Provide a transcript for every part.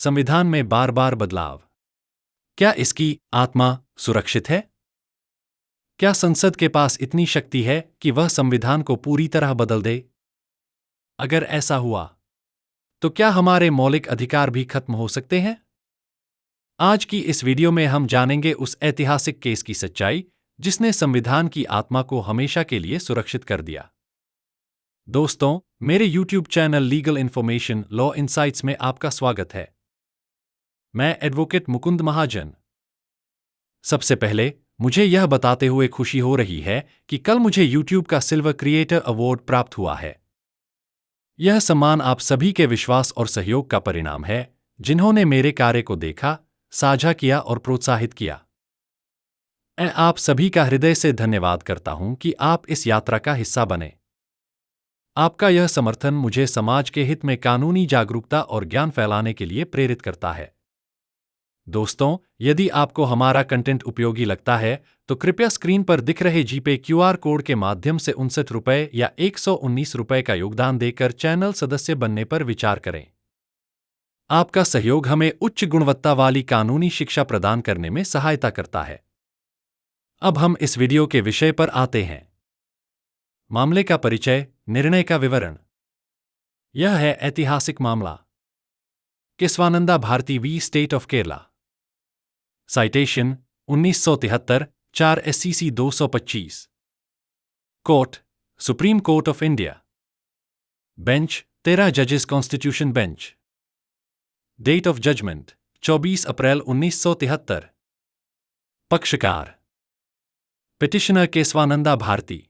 संविधान में बार बार बदलाव। क्या इसकी आत्मा सुरक्षित है? क्या संसद के पास इतनी शक्ति है कि वह संविधान को पूरी तरह बदल दे? अगर ऐसा हुआ, तो क्या हमारे मौलिक अधिकार भी खत्म हो सकते हैं? आज की इस वीडियो में हम जानेंगे उस ऐतिहासिक केस की सच्चाई जिसने संविधान की आत्मा को हमेशा के लिए सुरक्षित कर दिया। दोस्तों, मेरे YouTube channel legal information law insights में आपका स्वागत है। मैं एडवोकेट मुकुंद महाजन। सबसे पहले मुझे यह बताते हुए खुशी हो रही है कि कल मुझे YouTube का सिल्वर क्रिएटर अवार्ड प्राप्त हुआ है। यह सम्मान आप सभी के विश्वास और सहयोग का परिणाम है, जिन्होंने मेरे कार्य को देखा, साझा किया और प्रोत्साहित किया। मैं आप सभी का हृदय से धन्यवाद करता हूं कि आप इस यात्रा का हिस्सा बने। आपका यह समर्थन मुझे समाज के हित में कानूनी जागरूकता और ज्ञान फैलाने के लिए प्रेरित करता है। दोस्तों, यदि आपको हमारा कंटेंट उपयोगी लगता है, तो कृपया स्क्रीन पर दिख रहे जीपे QR कोड के माध्यम से 59 रुपये या 119 रुपये का योगदान देकर चैनल सदस्य बनने पर विचार करें। आपका सहयोग हमें उच्च गुणवत्ता वाली कानूनी शिक्षा प्रदान करने में सहायता करता है। अब हम इस वीडियो के विषय पर आते हैं। मामले का परिचय, निर्णय का विवरण। यह है ऐतिहासिक मामला। Kesavananda Bharati v state of Kerala. Citation 1973 4 SCC 225। Court, supreme court of India. Bench 13 जजेस constitution bench. Date of judgment 24 April 1973। पक्षकार petitioner Kesavananda Bharati.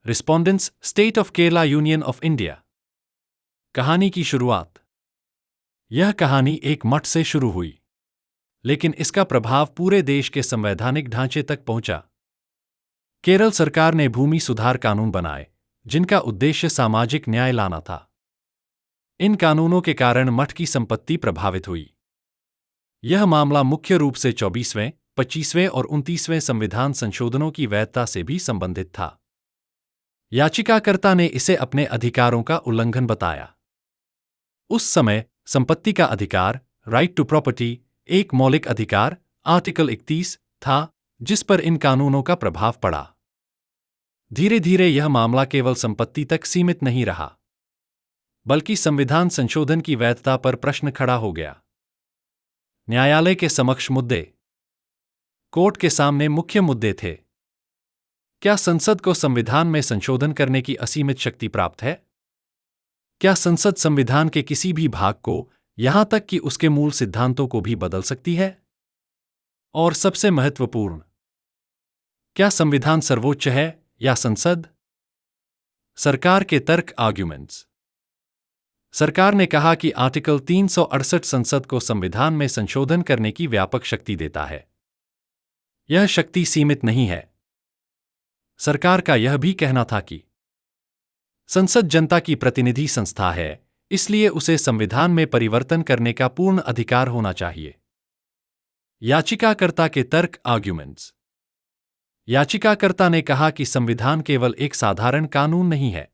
Respondents state of Kerala union of India. कहानी की शुरुआत। यह कहानी एक मठ से शुरू हुई, लेकिन इसका प्रभाव पूरे देश के संवैधानिक ढांचे तक पहुंचा। केरल सरकार ने भूमि सुधार कानून बनाए, जिनका उद्देश्य सामाजिक न्याय लाना था। इन कानूनों के कारण मठ की संपत्ति प्रभावित हुई। यह मामला मुख्य रूप से 24वें, 25वें और 29वें संविधान संशोधनों की वैधता से भी संबंधित था। याचिकाकर्ता ने इसे अपने अधिकारों का उल्लंघन बताया। उस समय संपत्ति का अधिकार, राइट टू प्रॉपर्टी, एक मौलिक अधिकार, आर्टिकल 31 था, जिस पर इन कानूनों का प्रभाव पड़ा। धीरे धीरे यह मामला केवल संपत्ति तक सीमित नहीं रहा, बल्कि संविधान संशोधन की वैधता पर प्रश्न खड़ा हो गया। न्यायालय के समक्ष मुद्दे। कोर्ट के सामने मुख्य मुद्दे थे। क्या संसद को संविधान में संशोधन करने की असीमित शक्ति प्राप्त है? क्या संसद संविधान के किसी भी भाग को, यहां तक कि उसके मूल सिद्धांतों को भी बदल सकती है? और सबसे महत्वपूर्ण, क्या संविधान सर्वोच्च है या संसद? सरकार के तर्क, आर्ग्यूमेंट्स। सरकार ने कहा कि आर्टिकल 368 संसद को संविधान में संशोधन करने की व्यापक शक्ति देता है। यह शक्ति सीमित नहीं है। सरकार का यह भी कहना था कि संसद जनता की प्रतिनिधि संस्था है, इसलिए उसे संविधान में परिवर्तन करने का पूर्ण अधिकार होना चाहिए। याचिकाकर्ता के तर्क, आर्ग्यूमेंट्स। याचिकाकर्ता ने कहा कि संविधान केवल एक साधारण कानून नहीं है,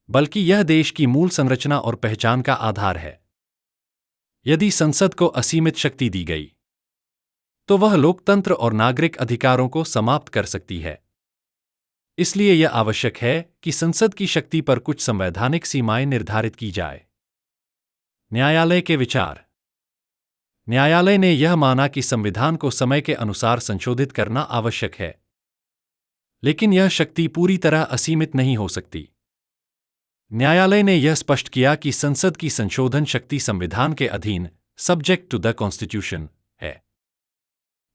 बल्कि यह देश की मूल संरचना और पहचान का आधार है। यदि संसद को असीमित शक्ति दी गई, तो वह लोकतंत्र और नागरिक अधिकारों को समाप्त कर सकती है। इसलिए यह आवश्यक है कि संसद की शक्ति पर कुछ संवैधानिक सीमाएं निर्धारित की जाए। न्यायालय के विचार। न्यायालय ने यह माना कि संविधान को समय के अनुसार संशोधित करना आवश्यक है, लेकिन यह शक्ति पूरी तरह असीमित नहीं हो सकती। न्यायालय ने यह स्पष्ट किया कि संसद की संशोधन शक्ति संविधान के अधीन, सब्जेक्ट टू द कॉन्स्टिट्यूशन, है।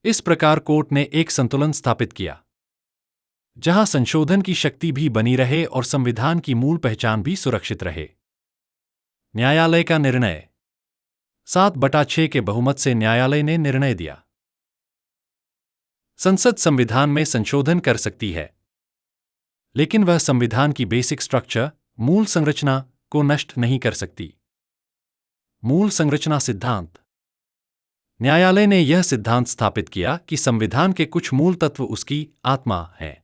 इस प्रकार कोर्ट ने एक संतुलन स्थापित किया, जहां संशोधन की शक्ति भी बनी रहे और संविधान की मूल पहचान भी सुरक्षित रहे। न्यायालय का निर्णय। 7/6 के बहुमत से न्यायालय ने निर्णय दिया, संसद संविधान में संशोधन कर सकती है, लेकिन वह संविधान की बेसिक स्ट्रक्चर, मूल संरचना, को नष्ट नहीं कर सकती। मूल संरचना सिद्धांत। न्यायालय ने यह सिद्धांत स्थापित किया कि संविधान के कुछ मूल तत्व उसकी आत्मा हैं।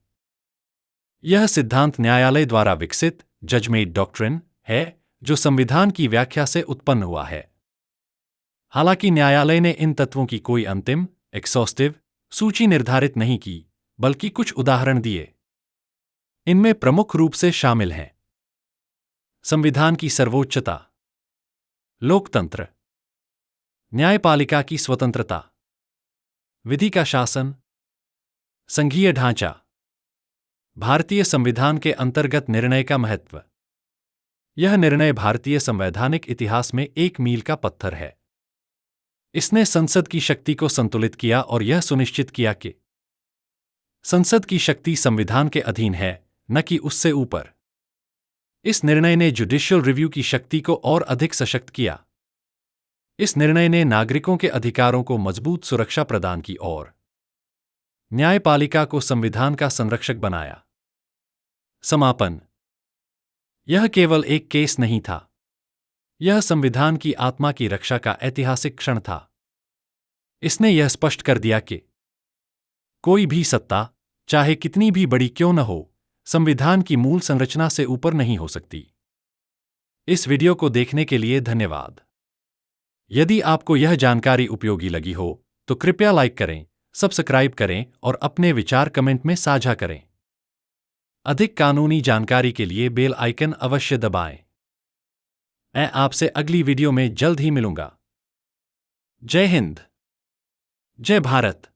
यह सिद्धांत न्यायालय द्वारा विकसित जजमेड डॉक्ट्रिन है, जो संविधान की व्याख्या से उत्पन्न हुआ है। हालांकि न्यायालय ने इन तत्वों की कोई अंतिम एक्सॉस्टिव सूची निर्धारित नहीं की, बल्कि कुछ उदाहरण दिए। इनमें प्रमुख रूप से शामिल हैं संविधान की सर्वोच्चता, लोकतंत्र, न्यायपालिका की स्वतंत्रता, विधि का शासन, संघीय ढांचा, भारतीय संविधान के अंतर्गत निर्णय का महत्व। यह निर्णय भारतीय संवैधानिक इतिहास में एक मील का पत्थर है। इसने संसद की शक्ति को संतुलित किया और यह सुनिश्चित किया कि संसद की शक्ति संविधान के अधीन है, न कि उससे ऊपर। इस निर्णय ने जुडिशियल रिव्यू की शक्ति को और अधिक सशक्त किया। इस निर्णय ने नागरिकों के अधिकारों को मजबूत सुरक्षा प्रदान की और न्यायपालिका को संविधान का संरक्षक बनाया। समापन। यह केवल एक केस नहीं था। यह संविधान की आत्मा की रक्षा का ऐतिहासिक क्षण था। इसने यह स्पष्ट कर दिया कि कोई भी सत्ता, चाहे कितनी भी बड़ी क्यों न हो, संविधान की मूल संरचना से ऊपर नहीं हो सकती। इस वीडियो को देखने के लिए धन्यवाद। यदि आपको यह जानकारी उपयोगी लगी हो तो कृपया लाइक करें, सब्सक्राइब करें और अपने विचार कमेंट में साझा करें। अधिक कानूनी जानकारी के लिए बेल आइकन अवश्य दबाएं। मैं आपसे अगली वीडियो में जल्द ही मिलूंगा। जय हिंद, जय भारत।